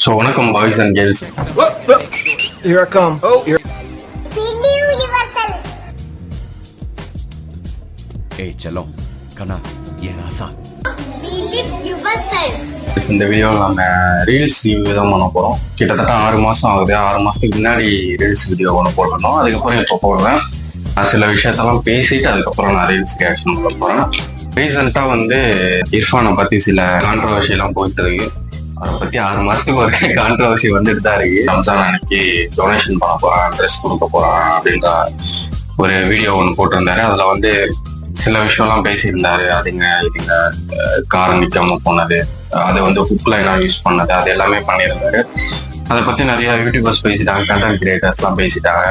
So, வணக்கம் boys and girls. Here I come. Oh. Here. Hey, चलो कना ये रासा. இந்த வீடியோவில் நம்ம ரீல்ஸ் ரிவ்யூ தான் பண்ண போகிறோம். கிட்டத்தட்ட 6 மாதம் ஆகுது. 6 மாதத்துக்கு முன்னாடி ரீல்ஸ் வீடியோ ஒன்று போடணும். அதுக்கப்புறம் இப்போ போடுவேன். நான் சில விஷயத்தெல்லாம் பேசிட்டு அதுக்கப்புறம் நான் ரீல்ஸ் ரியாக்ஷன் பண்ண போகிறேன். ரீசெண்டாக வந்து இர்ஃபானை பற்றி சில கான்ட்ரவர்சியெல்லாம் போயிட்டு இருக்கு. அவரை பற்றி 6 மாதத்துக்கு ஒரு கான்ட்ரவர்சி வந்துட்டு தான் இருக்கு. ரம்ஜான் அன்னைக்கு டொனேஷன் பண்ண போகிறேன், ட்ரெஸ் கொடுக்க போகிறேன் அப்படின்ற ஒரு வீடியோ ஒன்று போட்டிருந்தாரு. அதில் வந்து சில விஷயம்லாம் பேசியிருந்தாரு. இதுங்க காரம் நிற்காம போனது, அதை வந்து ஹுக் லைனா யூஸ் பண்ணது, அது எல்லாமே பண்ணியிருந்தாரு. அதை பத்தி நிறைய யூடியூபர்ஸ் பேசிட்டாங்க, கண்டென்ட் கிரியேட்டர்ஸ் எல்லாம் பேசிட்டாங்க.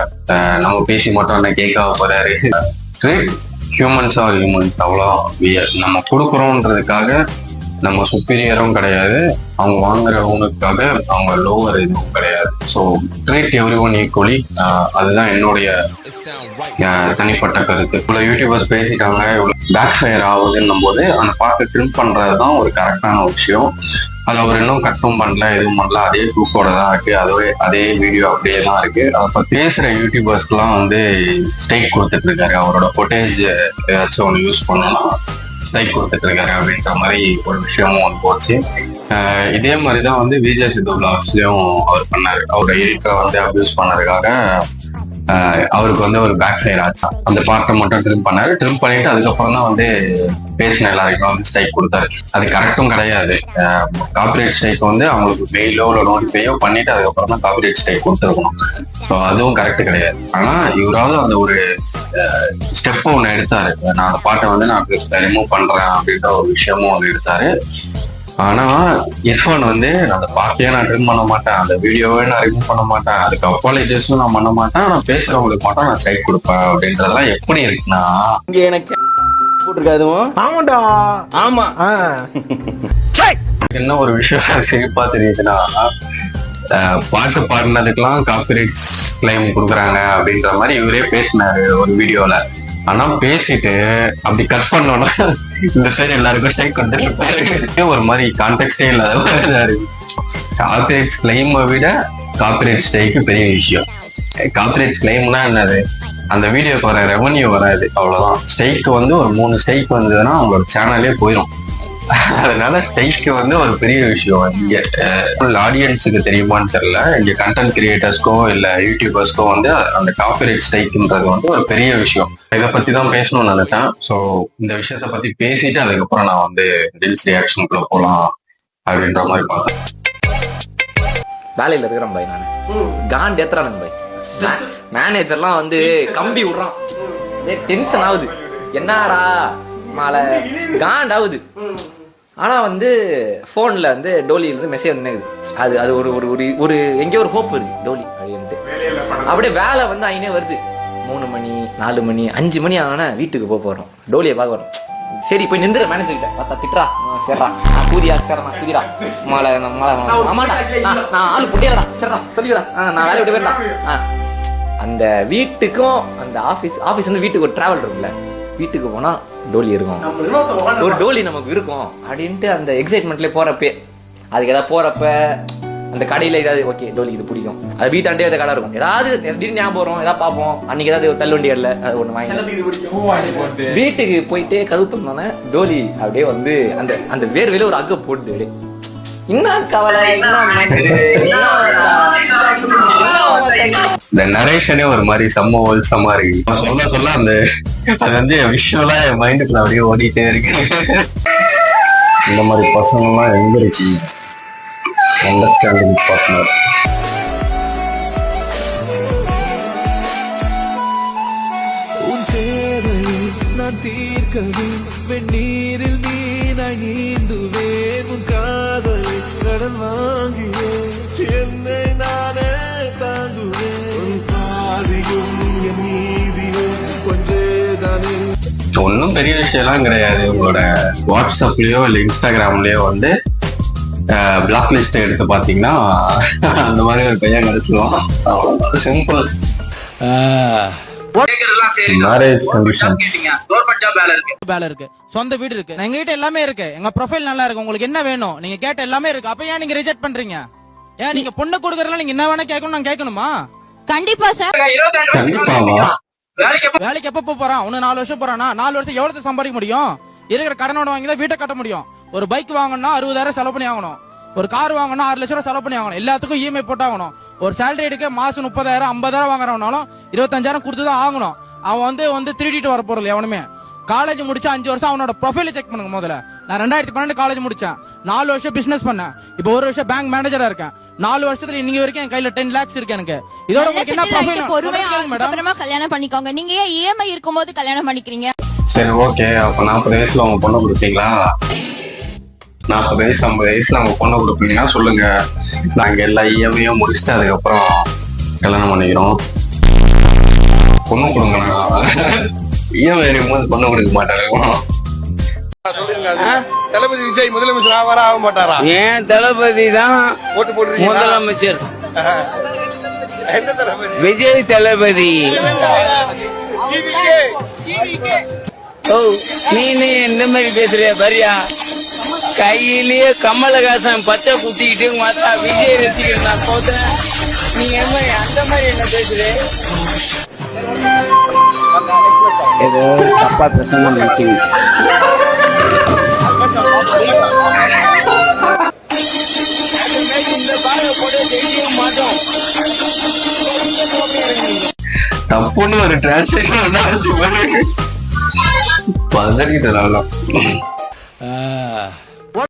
நம்ம பேசி மட்டும் என்ன கேட்க போறாரு. ஹியூமன்ஸ் ஆர் ஹியூமன்ஸ், அவ்வளோ நம்ம கொடுக்குறோன்றதுக்காக நம்ம சுப்பீரியரும் கிடையாது, அவங்க வாங்குறவங்களுக்காக அவங்க லோவர் எதுவும் கிடையாது. So treat every one equally, அதுதான் என்னுடைய தனிப்பட்ட கருத்து. இவ்வளோ யூடியூபர்ஸ் பேசிட்டாங்க, இவ்வளோ பேக் ஃபயர் ஆகுதுன்னும் போது அந்த பாட்டை ட்ரிம் பண்றது தான் ஒரு கரெக்டான ஒரு விஷயம். அது அவர் இன்னும் கட்டும் பண்ணல, எதுவும் பண்ணல, அதே குரூப்போட தான் இருக்கு, அதே வீடியோ அப்படியே தான் இருக்கு. அப்போ பேசுற யூடியூபர்ஸ்க்குலாம் வந்து ஸ்ட்ரைக் கொடுத்துட்டு இருக்காரு. அவரோட ஃபுட்டேஜ் ஏதாச்சும் ஒன்று யூஸ் பண்ணலாம் ஸ்ட்ரைக் கொடுத்துட்டு இருக்காரு அப்படின்ற மாதிரி ஒரு விஷயமும் ஒன்று போச்சு. இதே மாதிரி தான் வந்து விஜய் சித்து விளாக்ஸ்லயும் அவர் பண்ணாரு. அவரோட எடிட்டரை வந்து அப்யூஸ் பண்ணதுக்காக அவருக்கு வந்து ஒரு பேக் ஃபயர் ஆச்சு. அந்த பார்ட்டை மட்டும் ட்ரிம் பண்ணாரு. ட்ரிம் பண்ணிட்டு அதுக்கப்புறம் தான் வந்து பேசின எல்லாருக்கும் வந்து ஸ்ட்ரைக் கொடுத்தாரு. அது கரெக்டும் கிடையாது. காப்பிரைட் ஸ்ட்ரைக் வந்து அவங்களுக்கு மெயிலோ இல்லை நோட்டிஃபையோ பண்ணிட்டு அதுக்கப்புறம் தான் காப்பிரைட் ஸ்ட்ரைக் கொடுத்துருக்கணும். ஸோ அதுவும் கரெக்ட் கிடையாது. ஆனா இவராவது அந்த ஒரு ஸ்டெப் ஒன்று எடுத்தாரு. நான் அந்த பாட்டை வந்து நான் ரிமூவ் பண்றேன் அப்படின்ற ஒரு விஷயமும் ஒன்று எடுத்தாரு. ஆனா இர்ஃபான் வந்து அந்த பாட்டையே நான் ட்ரிம் பண்ண மாட்டேன், அந்த வீடியோவே நான் ரிமூவ் பண்ண மாட்டேன், அதுக்கு அப்பாலஜிஸும் நான் பண்ண மாட்டேன், நான் பேசுறவங்களுக்கு மட்டும் நான் ஸ்ட்ரைக் கொடுப்பேன் அப்படின்றதெல்லாம் எப்படி இருக்குன்னா, இங்க எனக்கு போட்டுருக்காதுவும் ஆமாண்டா. ஆமா. என்ன ஒரு விஷயம் சிரிப்பா தெரியுதுன்னா, பாட்டு பாடினதுக்கெல்லாம் காப்பிரைட்ஸ் கிளைம் கொடுக்குறாங்க அப்படின்ற மாதிரி இவரே பேசினாரு ஒரு வீடியோல. ஆனா பேசிட்டு அப்படி கட் பண்ணோம்னா இந்த சைடு எல்லாருக்கும் ஸ்ட்ரைக் கொடுத்துட்டு ஒரு மாதிரி கான்டெக்டே இல்லாத காப்பிரைட்ஸ் கிளைமை விட காப்பிரைட் ஸ்ட்ரைக்கு பெரிய விஷயம். காப்பிரைட்ஸ் கிளைம்னா என்னது, அந்த வீடியோக்கு வர ரெவன்யூ வராது, அவ்வளவுதான். ஸ்ட்ரைக்கு வந்து ஒரு 3 ஸ்ட்ரைக் வந்ததுன்னா அவங்களோட சேனலே போயிடும். அதனால ஸ்ட்ரைக்கு வந்து ஒரு பெரிய விஷயம். இங்க ஆடியன்ஸுக்கு தெரியுமான்னு தெரியல, இங்க கண்டென்ட் கிரியேட்டர்ஸ்க்கோ இல்ல யூடியூபர்ஸ்க்கோ வந்து அந்த காப்பிரைட் ஸ்ட்ரைக்ன்றது வந்து ஒரு பெரிய விஷயம். இதை பத்தி தான் பேசணும்னு நினைச்சேன். ஸோ இந்த விஷயத்த பத்தி பேசிட்டு அதுக்கப்புறம் நான் வந்து ரீல்ஸ் ரியாக்ஷனுக்குள்ள போலாம் அப்படின்ற மாதிரி பார்த்தேன். வேலையில இருக்கிறேன் பாய், நானு காண்ட் ஏத்துறானுங்க பாய். மேனேஜர்லாம் வந்து கம்பி விடுறான், டென்ஷன் ஆகுது. என்னடா மாலை காண்டாகுது. ஆனா வந்து போன்ல வந்து டோலி இருந்து மெசேஜ் வந்து அது அது ஒரு ஒரு ஒரு எங்கேயோ ஒரு ஹோப் இருக்கு டோலி அப்படின்ட்டு. அப்படியே வேலை வந்து ஐனே வருது. 3 மணி 4 மணி 5 மணி ஆனா வீட்டுக்கு போறோம், டோலியை பார்க்க வரோம். சரி போய் நிந்துற மேனேஜர் கிட்ட பார்த்தா திட்டுறா, சரிடா நான் கூதியா சரிடா கூதிரா மாலை ஆமாடா நான் ஆளு புட்டியலடா சரிடா சொல்லிடா நான் வேலை விட்டு போயிடலாம். அந்த வீட்டுக்கும் அந்த ஆஃபீஸ் வந்து வீட்டுக்கு ஒரு டிராவல் இருக்குல்ல, வீட்டுக்கு போனா டோலி இருக்கும், ஒரு டோலி நமக்கு இருக்கும் அப்படின்ட்டு அந்த எக்ஸைட்மெண்ட்ல போறப்பே அதுக்கு ஏதாவது போறப்ப அந்த கடையில ஏதாவது ஓகே டோலி இது பிடிக்கும், அது வீட்டாண்டே ஏதாவது கடை இருக்கும், ஏதாவது திடீர்னு ஞாபகம் வரும், ஏதாவது பார்ப்போம், அன்னைக்கு ஏதாவது ஒரு தள்ளுவண்டி கடல அது ஒண்ணு வாங்கி வீட்டுக்கு போயிட்டு கதவு தந்தோன்னே டோலி அப்படியே வந்து அந்த அந்த வேர்வையில ஒரு அக்க போடுது. என்ன கவலை, இந்த நரேஷனே ஒரு மாதிரி செம்ம ஹோல்சமா இருக்கு. சொல்ல அந்த அது வந்து விஷுவலா என் மைண்டுக்குள்ள அப்படியே ஓடிட்டே இருக்கு. இந்த மாதிரி பசங்கள்லாம் எங்க இருக்கீங்க? Understanding partner. நான் தீர்க்கவே வெந்நீரில் நீனாய் நீந்துவேன், உன் காதலை கடன் வாங்கியே என்னை நானே தாங்குவேன், உன் பாதியும் என் நீதியும் ஒன்றேதானே. ஒன்றும் பெரிய விஷயம்லாம் கிடையாது. உங்களோட வாட்ஸ்அப்லயோ இல்லை இன்ஸ்டாகிராம்லயோ வந்து பிளாக் லிஸ்ட் எடுத்து பார்த்தீங்கன்னா அந்த மாதிரி ஒரு பையன் கிடைச்சிருவான். அவ்வளோதான், simple. Marriage condition, government job வேலை இருக்கு, சொந்த வீடு இருக்கு, எங்க கிட்ட எல்லாமே இருக்கு, எங்க ப்ரொஃபைல் நல்லா இருக்கு, உங்களுக்கு என்ன வேணும் நீங்க கேட்ட எல்லாமே இருக்கு, அப்ப ஏன் நீங்க ரிஜெக்ட் பண்றீங்க? ஏன் நீங்க பொண்ணு கொடுக்கறதுல நீங்க என்ன வேணா கேட்கணும் நான் கேட்கணுமா? கண்டிப்பா சார். கண்டிப்பாவா? வேலைக்கு எப்ப போறான்? இன்னும் 4 வருஷம் போறானா? 4 வருஷம் எவ்வளவு சம்பாதிக்க முடியும்? இருக்கிற கடனோட வாங்கி தான் வீட்டை கட்ட முடியும். ஒரு பைக் வாங்கணும்னா 60,000 செலவு பண்ணி ஆகணும். ஒரு கார் வாங்கணும்னா 6 லட்சம் ரூபாய் செலவு பண்ணி ஆகணும். எல்லாத்துக்கும் இஎம்ஐ போட்டாகணும். ஒரு சேலரி எடுக்க மாசம் 30,000 50,000 வாங்குறவனாலும் 25,000 கொடுத்துதான் ஆகணும். அவன் வந்து திருடிட்டு வர போறல எவனுமே. காலேஜ் முடிச்சு 5 வருஷம் அவனோட ப்ரொஃபைல செக் பண்ணுங்க முதல்ல. நான் 2012 காலேஜ் முடிச்சேன். 4 வருஷம் பிசினஸ் பண்ணேன். இப்போ 1 வருஷம் பேங்க் மேனேஜரா இருக்கேன். 4 வருஷத்துல இன்னைக்கு வரைக்கும் என் கையில 10 lakhs இருக்கு எனக்கு. இதோட உங்களுக்கு என்ன ப்ரொஃபைல் மேடம்? அப்புறமா கல்யாணம் பண்ணிக்கோங்க. நீங்க ஏன் இஎம்ஐ இருக்கும்போது கல்யாணம் பண்ணிக்கிறீங்க? சரி ஓகே, அப்ப 40 வயசுல உங்க பொண்ணை கொடுப்பீங்களா? 40 வயசு 50 வயசுல அவங்க பொண்ணை கொடுப்பீங்கன்னா சொல்லுங்க. நாங்க எல்லா இஎம்ஐயும் முடிச்சுட்டு அதுக்கப்புறம் கல்யாணம் பண்ணிக்கிறோம். பொண்ணு கொடுங்க. இஎம்ஐ இருக்கும்போது பொண்ணு கொடுக்க மாட்டாங்க. தளபதி விஜய் முதலமைச்சர் ஆவாரா ஆக மாட்டாரா? ஏன் தளபதி தான் ஓட்டு போடுறீங்க. முதலமைச்சர். எந்த தளபதி? விஜய் தளபதி. ஓ நீனு எந்த மாதிரி பேசுறிய பரியா? கையிலேயே கமலஹாசன் பச்சை குத்திக்கிட்டு மத்தா விஜய் ரசிகர் நான் போதேன். நீ அந்த மாதிரி என்ன பேசுற? ஏதோ தப்பா பிரசங்கம் நினைச்சீங்க. தப்புன்னு ஒரு டிரான்ஸ்லேஷன் பதறிட்டனால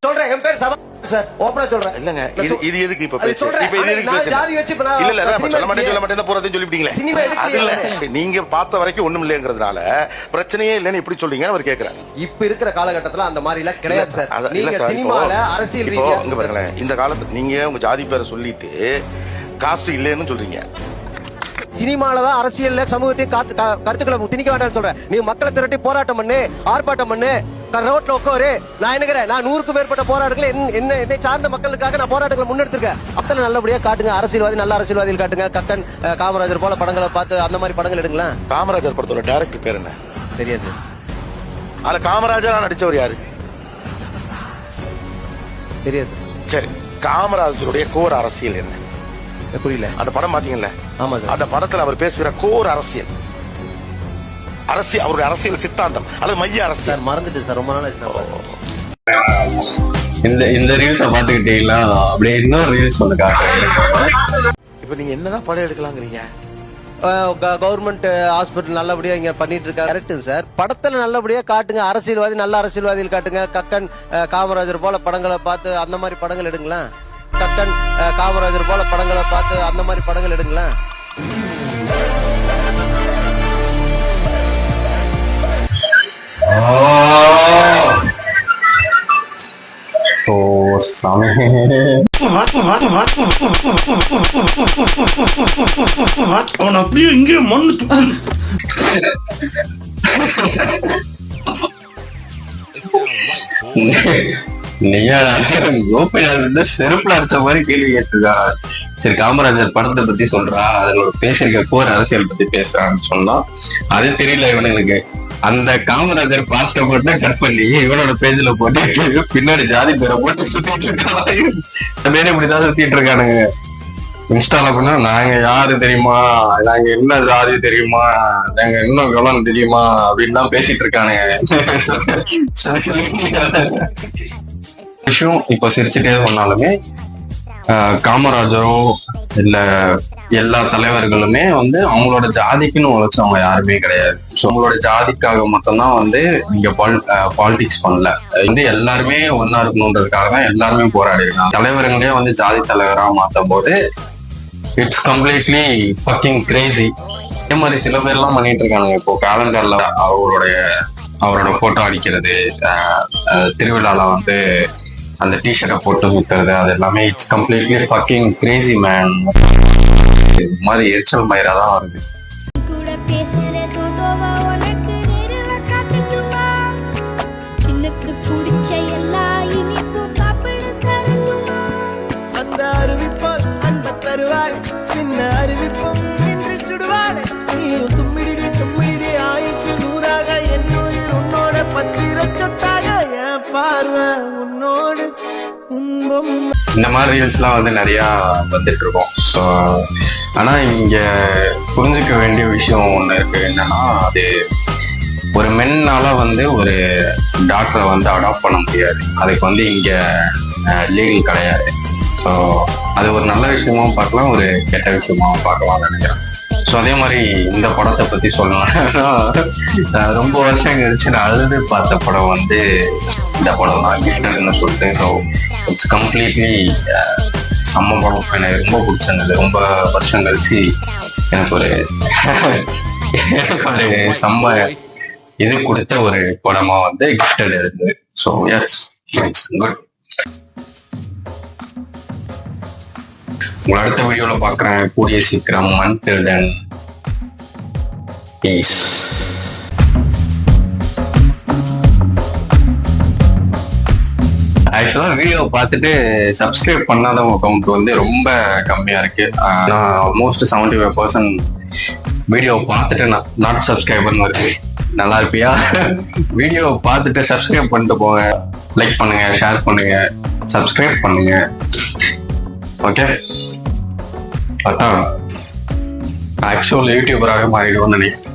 சொல்றேன். என் பேர் சதா சார். ஓபனா சொல்றேன். இல்லங்க இது எதுக்கு இப்ப பேச்சு? இப்ப இது எதுக்கு பேச்சு? ஜாதி வச்சு இல்ல சொல்ல மாட்டேன் போறதுன்னு சொல்லிட்டீங்களே. அது இல்ல, நீங்க பார்த்த வரைக்கும் ஒண்ணும் இல்லங்கிறதுனால பிரச்சனையே இல்லன்னு இப்படி சொல்றீங்க அவர் கேக்குறாரு. இப்ப இருக்கிற காலகட்டத்துல அந்த மாதிரி எல்லாம் கிடையாது சார். நீங்க சினிமால அரசியல் இப்போ ரீதியா இங்க பாருங்களேன், இந்த காலத்துல நீங்க உங்க ஜாதி பேரை சொல்லிட்டு காஸ்ட் இல்லன்னு சொல்றீங்க. சினிமால தான் அரசியல்ல சமூகத்தையும் கருத்துக்களை திணிக்க வேண்டாம்னு சொல்றேன். நீ மக்களை திரட்டி போராட்டம் பண்ணு, ஆர்ப்பாட்டம் பண்ணு, ரோட்ல உட்காரு. நான் என்னங்கிறேன், நான் 100க்கும் மேற்பட்ட போராட்டங்களை என்னை சார்ந்த மக்களுக்காக நான் போராட்டங்களை முன்னெடுத்திருக்கேன். அத்தனை நல்லபடியா காட்டுங்க. அரசியல்வாதி நல்ல அரசியல்வாதிகள் காட்டுங்க. கக்கன் காமராஜர் போல படங்களை பார்த்து அந்த மாதிரி படங்கள் எடுங்களேன். காமராஜர் படத்தோட டைரக்டர் பேர் என்ன தெரியாது சார். அதுல காமராஜரா நடிச்சவர் யாரு தெரியாது சார். சரி, காமராஜருடைய கோர் அரசியல் என்ன? புரியல. அந்த படம் பாத்தீங்கல்ல? ஆமா சார். அந்த படத்துல அவர் பேசுகிற கோர் அரசியல் அவருடைய அரசியல் சித்தாந்தம் அல்லது மைய அரசியல் மறந்துட்டு சார். ரொம்ப நாள் இந்த ரீல்ஸை பாத்துக்கிட்டீங்களா? அப்படியே இன்னொரு ரீல்ஸ் வந்து காட்டுறேன். இப்ப நீங்க என்னதான் படம் எடுக்கலாங்கிறீங்க? கவர்மெண்ட் ஹாஸ்பிட்டல் நல்லபடியா இங்க பண்ணிட்டு இருக்காங்க. Correct sir. படத்துல நல்லபடியா காட்டுங்க. அரசியல்வாதி நல்ல அரசியல்வாதிகள் காட்டுங்க. கக்கன் காமராஜர் போல படங்களை பார்த்து அந்த மாதிரி படங்கள் எடுங்களேன். கக்கன் காமராஜர் போல படங்களை பார்த்து அந்த மாதிரி படங்கள் எடுங்களேன். ஓ சாமி, அவன் அப்படியே இங்கே மண்ணு நீயா செருப்புல அடிச்ச மாதிரி கேள்வி கேட்டுருக்கா. சரி, காமராஜர் படத்தை பத்தி சொல்றா, அதுல பேசிருக்க கோர் அரசியல் பத்தி பேசுறான்னு சொன்னா அது தெரியல இவனுங்களுக்கு. அந்த காமராஜர் பார்க்க போட்டு கட் பண்ணி இவனோட பேஜ்ல போட்டு பின்னாடி ஜாதி பேரை போட்டு சுத்திட்டு இருக்காங்க. இப்படிதான் சுத்திட்டு இருக்கானுங்க இன்ஸ்டால. பண்ணா நாங்க யாரு தெரியுமா, நாங்க என்ன ஜாதி தெரியுமா, நாங்க இன்னும் எவ்வளவு தெரியுமா அப்படின்னு தான் பேசிட்டு இருக்கானுங்க. விஷயம் இப்ப சிரிச்சுட்டே சொன்னாலுமே காமராஜரோ இல்ல எல்லா தலைவர்களுமே அவங்களோட ஜாதிக்குன்னு உழைச்சவங்க யாருமே கிடையாது. அவங்களோட ஜாதிக்காக மட்டும்தான் இங்க பாலிடிக்ஸ் பண்ணல. எல்லாருமே ஒன்னா இருக்கணுன்றதுக்காக தான் எல்லாருமே போராடி இருக்காங்க. தலைவர்களே ஜாதி தலைவரா மாத்தும் போது இட்ஸ் கம்ப்ளீட்லி ஃபக்கிங் கிரேசி. இதே மாதிரி சில பேர்லாம் பண்ணிட்டு இருக்காங்க. இப்போ காலங்கால அவரோட போட்டோ அடிக்கிறது, திருவிழால அந்த டிஷர்ட்டை போட்டு விற்கிறது, அது எல்லாமே it's completely fucking Crazy man. இது மாதிரி எரிச்சல் மயிரா தான் வருது. அந்த அறிவிப்பால் அன்ப தருவாள், சின்ன அறிவிப்பும் இன்று சுடுவாள். நீயும் தும்மிடி தும்மிடி ஆயுசு 100ஆக, என் உயிர் உன்னோட 10 லட்சத்தாக, என் பார்வை உன்னோடு உன்பம். இந்த மாதிரி ரீல்ஸ்லாம் வந்து நிறையா வந்துட்டு இருக்கோம். ஸோ ஆனால் இங்கே புரிஞ்சுக்க வேண்டிய விஷயம் ஒன்று இருக்கு. என்னன்னா, அது ஒரு மென்னால வந்து ஒரு டாக்டரை வந்து அடாப்ட் பண்ண முடியாது. அதுக்கு வந்து இங்கே லீகல் கிடையாது. ஸோ அது ஒரு நல்ல விஷயமாவும் பார்க்கலாம், ஒரு கெட்ட விஷயமாவும் பார்க்கலாம்னு நினைக்கிறேன். ஸோ அதே மாதிரி இந்த படத்தை பற்றி சொல்லணும்னா, ரொம்ப வருஷம் கழிச்சு நான் அழுது பார்த்த படம் வந்து இந்த படம் தான், கிஃப்டட்னு சொல்லிட்டு. ஸோ இட்ஸ் கம்ப்ளீட்லி செம்ம படம். எனக்கு ரொம்ப பிடிச்சிருந்தது. ரொம்ப வருஷம் கழிச்சு எனக்கு ஒரு செம்ம இது கொடுத்த ஒரு படமா வந்து கிஃப்டட் இருந்தது. So yes, it's good. உங்களை அடுத்த வீடியோல பார்க்குறேன் கூடிய சீக்கிரம். until then, peace. ஆக்சுவலா வீடியோ பார்த்துட்டு சப்ஸ்கிரைப் பண்ணாதவங்க கவுண்ட் வந்து ரொம்ப கம்மியா இருக்கு. நான் ஆல்மோஸ்ட் 75% வீடியோ பார்த்துட்டு நாட் சப்ஸ்கிரைபர்னு இருக்கு. நல்லா இருப்பியா? வீடியோ பார்த்துட்டு சப்ஸ்கிரைப் பண்ணிட்டு போங்க. லைக் பண்ணுங்க, ஷேர் பண்ணுங்க, சப்ஸ்கிரைப் பண்ணுங்க. ஓகே, அதான் ஆக்சுவல் யூடியூபராக மாறிடுவோம்னு நினைக்கிறேன்.